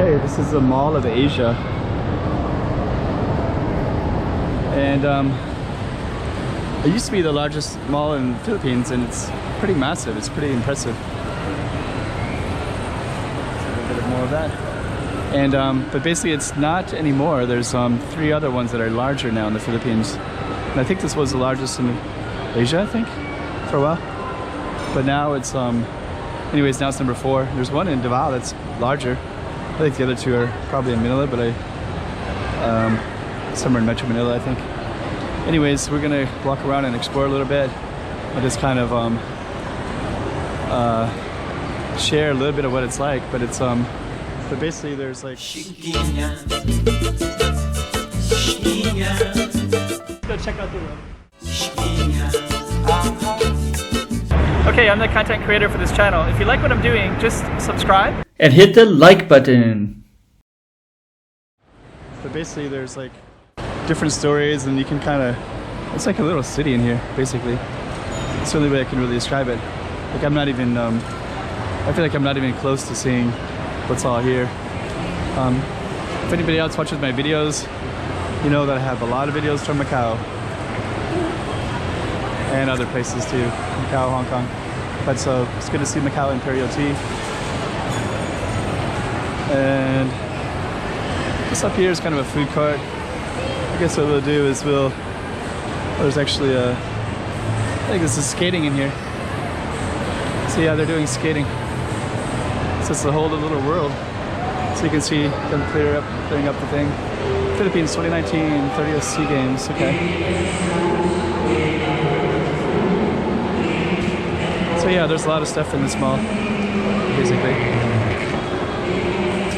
Okay, this is the Mall of Asia. And it used to be the largest mall in the Philippines, and it's pretty massive. It's pretty impressive. A little bit more of that. And but basically it's not anymore. There's 3 other ones that are larger now in the Philippines. And I think this was the largest in Asia, I think, for a while. But now it's anyways, now it's number 4. There's one in Davao that's larger. I think the other 2 are probably in Manila, but somewhere in Metro Manila, I think. Anyways, we're gonna walk around and explore a little bit. I'll just kind of share a little bit of what it's like, but it's but basically there's like go check out the room. Okay, I'm the content creator for this channel. If you like what I'm doing, just subscribe and hit the like button. But basically there's like different stories, and you can kind of, it's like a little city in here, basically. It's the only way I can really describe it. Like I'm not even, I feel like I'm not even close to seeing what's all here. If anybody else watches my videos, you know that I have a lot of videos from Macau. And other places too, Macau, Hong Kong. But so, it's good to see Macau Imperial Tea. And this up here is kind of a food court. I guess what we'll do is there's actually I think this is skating in here. So yeah, they're doing skating. So it's the whole little world. So you can see them clearing up the thing. Philippines 2019 30th SEA Games, okay. So yeah, there's a lot of stuff in this mall, basically.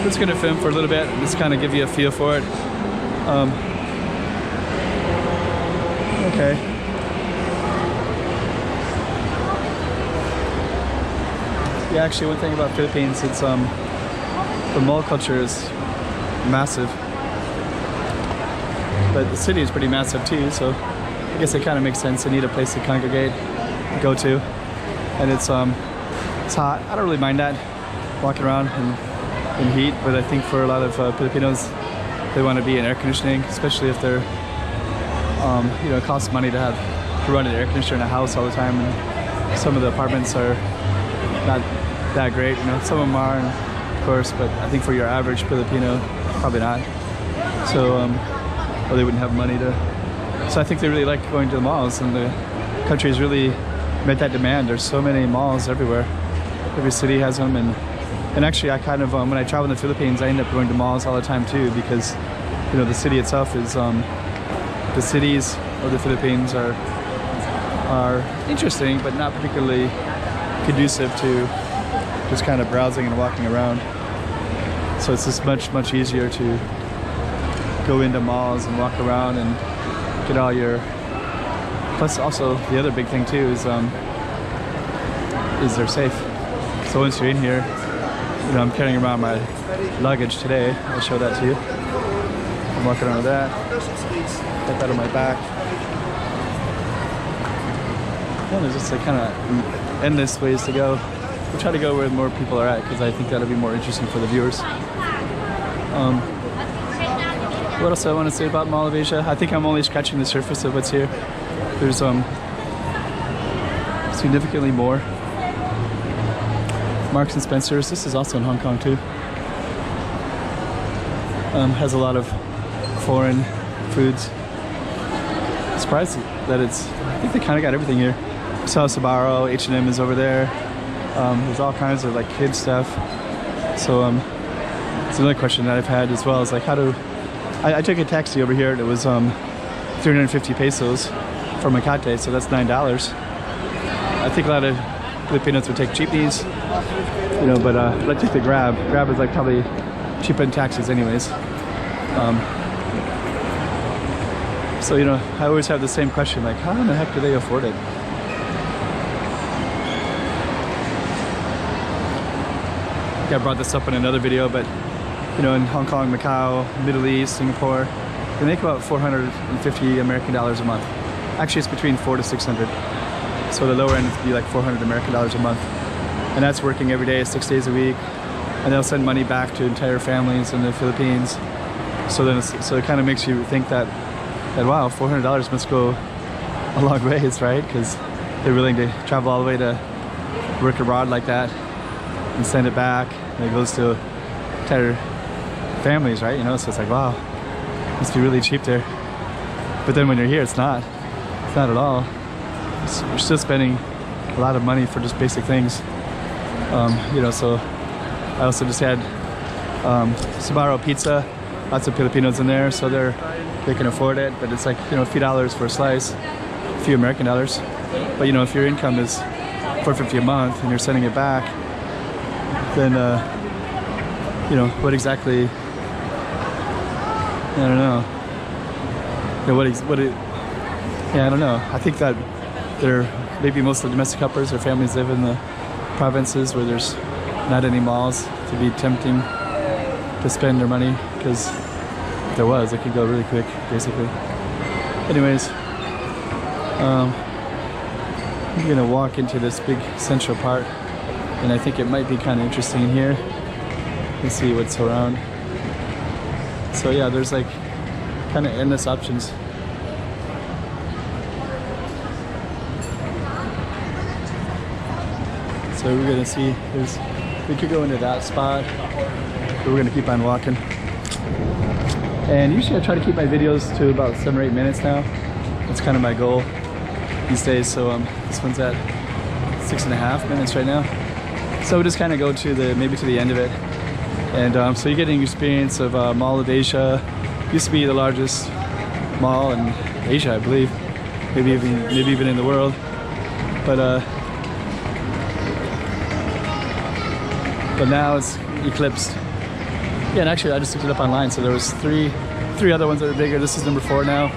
I'm just gonna film for a little bit, just kind of give you a feel for it. Okay. Yeah, actually one thing about Philippines, it's the mall culture is massive. But the city is pretty massive too, so I guess it kind of makes sense. They need a place to congregate, to go to. And it's hot. I don't really mind that, walking around in heat, but I think for a lot of Filipinos, they want to be in air conditioning, especially if they're you know, it costs money to run an air conditioner in a house all the time, and some of the apartments are not that great, you know. Some of them are, of course, but I think for your average Filipino, probably not. So, or they wouldn't have money to. So I think they really like going to the malls, and the country has really met that demand. There's so many malls everywhere. Every city has them, and actually I kind of, when I travel in the Philippines, I end up going to malls all the time too, because, you know, the city itself is, the cities of the Philippines are interesting, but not particularly conducive to just kind of browsing and walking around. So it's just much easier to go into malls and walk around and get all your. Plus, also the other big thing too is they're safe. So once you're in here, you know, I'm carrying around my luggage today. I'll show that to you. I'm walking around with that. Get that on my back. And there's just like kind of endless ways to go. We'll try to go where more people are at, because I think that'll be more interesting for the viewers. What else I want to say about Mall of Asia? I think I'm only scratching the surface of what's here. There's significantly more. Marks and Spencer's. This is also in Hong Kong too. Has a lot of foreign foods. Surprised that I think they kind of got everything here. So Sbarro, H&M is over there. There's all kinds of like kids stuff. So it's another question that I've had as well, is like, I took a taxi over here, and it was 350 pesos for makati, so that's $9. I think a lot of Filipinos would take jeepneys, you know, but I took the Grab. Grab is like probably cheaper than taxis anyways. So, you know, I always have the same question, like, how in the heck do they afford it? I brought this up in another video, but, you know, in Hong Kong, Macau, Middle East, Singapore, they make about 450 American dollars a month. Actually, it's between 400 to 600. So the lower end would be like 400 American dollars a month. And that's working every day, 6 days a week, and they'll send money back to entire families in the Philippines. So then so it kind of makes you think that wow, $400 must go a long ways, right? Because they're willing to travel all the way to work abroad like that and send it back, and it goes to entire families, right? You know, so it's like, wow, must be really cheap there. But then when you're here, it's not at all. We're still spending a lot of money for just basic things. You know, so I also just had Sbarro pizza. Lots of Filipinos in there, so they can afford it, but it's like, you know, a few dollars for a slice, a few American dollars. But you know, if your income is $4.50 a month and you're sending it back, then you know, what exactly? I don't know. You know, yeah, I don't know. I think that maybe most of the domestic helpers or families live in the provinces where there's not any malls to be tempting to spend their money, because if there was, it could go really quick, basically. Anyways, I'm gonna walk into this big central part, and I think it might be kind of interesting in here. Let's see what's around. So yeah, there's like kind of endless options. So we're gonna see, we could go into that spot, but we're gonna keep on walking. And usually I try to keep my videos to about 7 or 8 minutes now. That's kind of my goal these days. So this one's at 6.5 minutes right now. So we just kind of go to maybe to the end of it. And so you're getting an experience of Mall of Asia. Used to be the largest mall in Asia, I believe. Maybe even in the world. But now it's eclipsed. Yeah, and actually I just looked it up online, so there was three other ones that were bigger. This is number 4 now.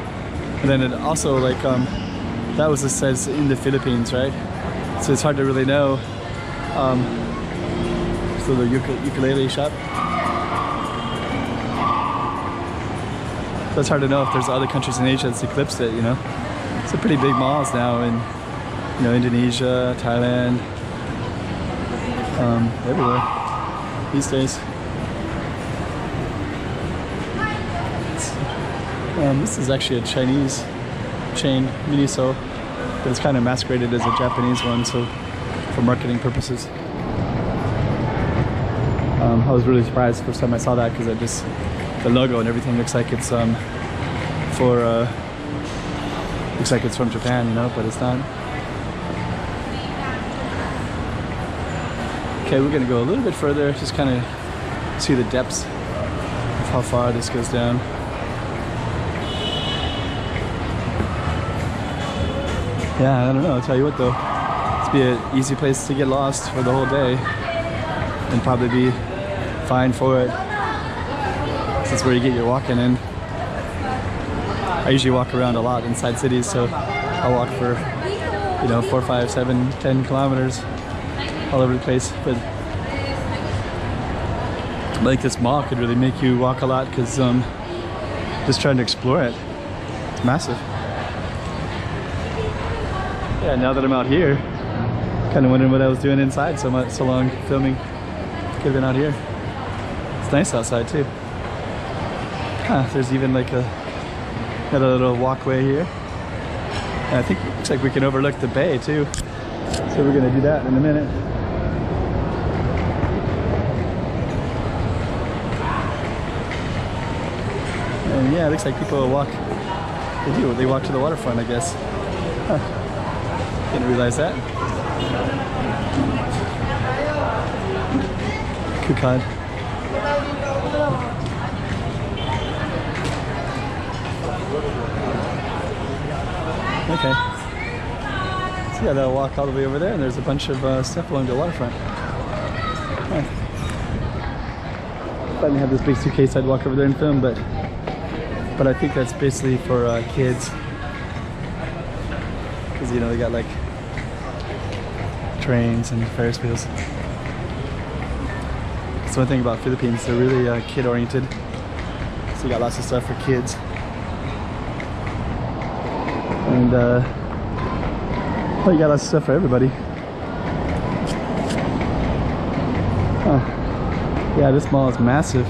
And then it also, like, that was, it says in the Philippines, right? So it's hard to really know. So the ukulele shop. So it's hard to know if there's other countries in Asia that's eclipsed it, you know? It's a pretty big malls now in, you know, Indonesia, Thailand, everywhere these days. This is actually a Chinese chain, Miniso, but it's kind of masqueraded as a Japanese one, so for marketing purposes. I was really surprised the first time I saw that, because the logo and everything looks like it's looks like it's from Japan, you know, but it's not. Okay, we're gonna go a little bit further, just kind of see the depths of how far this goes down. Yeah, I don't know, I'll tell you what though, it's be an easy place to get lost for the whole day and probably be fine for it. That's where you get your walking in. I usually walk around a lot inside cities, so I'll walk for, you know, 4, 5, 7, 10 kilometers all over the place. But I think this mall could really make you walk a lot, because just trying to explore it, it's massive. Yeah, now that I'm out here, kind of wondering what I was doing inside so long filming. Could have been out here. It's nice outside too. Huh, there's even like another little walkway here. And I think it looks like we can overlook the bay too. So we're gonna do that in a minute. And yeah, it looks like people walk. They walk to the waterfront, I guess. Huh. Didn't realize that. Kukad. Okay. So yeah, they'll walk all the way over there, and there's a bunch of stuff along the waterfront. Huh. If I didn't have this big suitcase, I'd walk over there and film, but I think that's basically for kids, because you know they got like trains and Ferris wheels. That's one thing about Philippines, they're really kid-oriented. So you got lots of stuff for kids. And well, you got lots of stuff for everybody. Huh. Yeah, this mall is massive.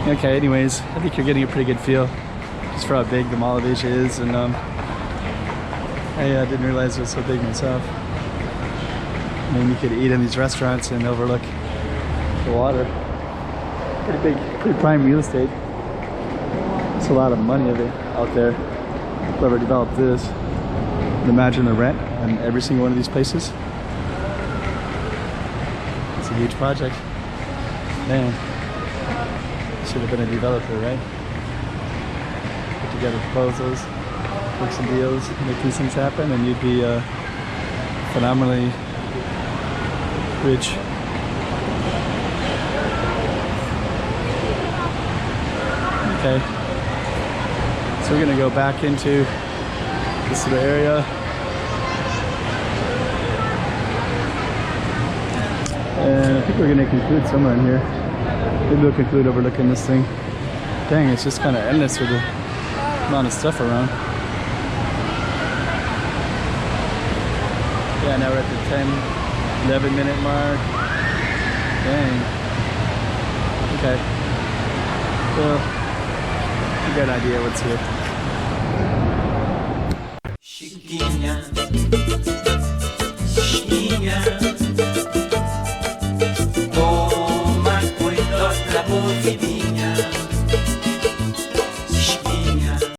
Okay, anyways, I think you're getting a pretty good feel just for how big the Mall of Asia is, and I didn't realize it was so big myself. I mean, you could eat in these restaurants and overlook the water. Pretty big, pretty prime real estate. There's a lot of money of it out there. Whoever developed this. And imagine the rent on every single one of these places. It's a huge project. Man, should have been a developer, right? Put together proposals, make some deals, make these things happen, and you'd be phenomenally rich. Okay, so we're gonna go back into this little area. And I think we're gonna conclude somewhere in here. Maybe we'll conclude overlooking this thing. Dang, it's just kind of endless with the amount of stuff around. Yeah, now we're at the 10-11 minute mark. Dang. Okay. Well, you got an idea what's here. Chiquinha, Chiquinha.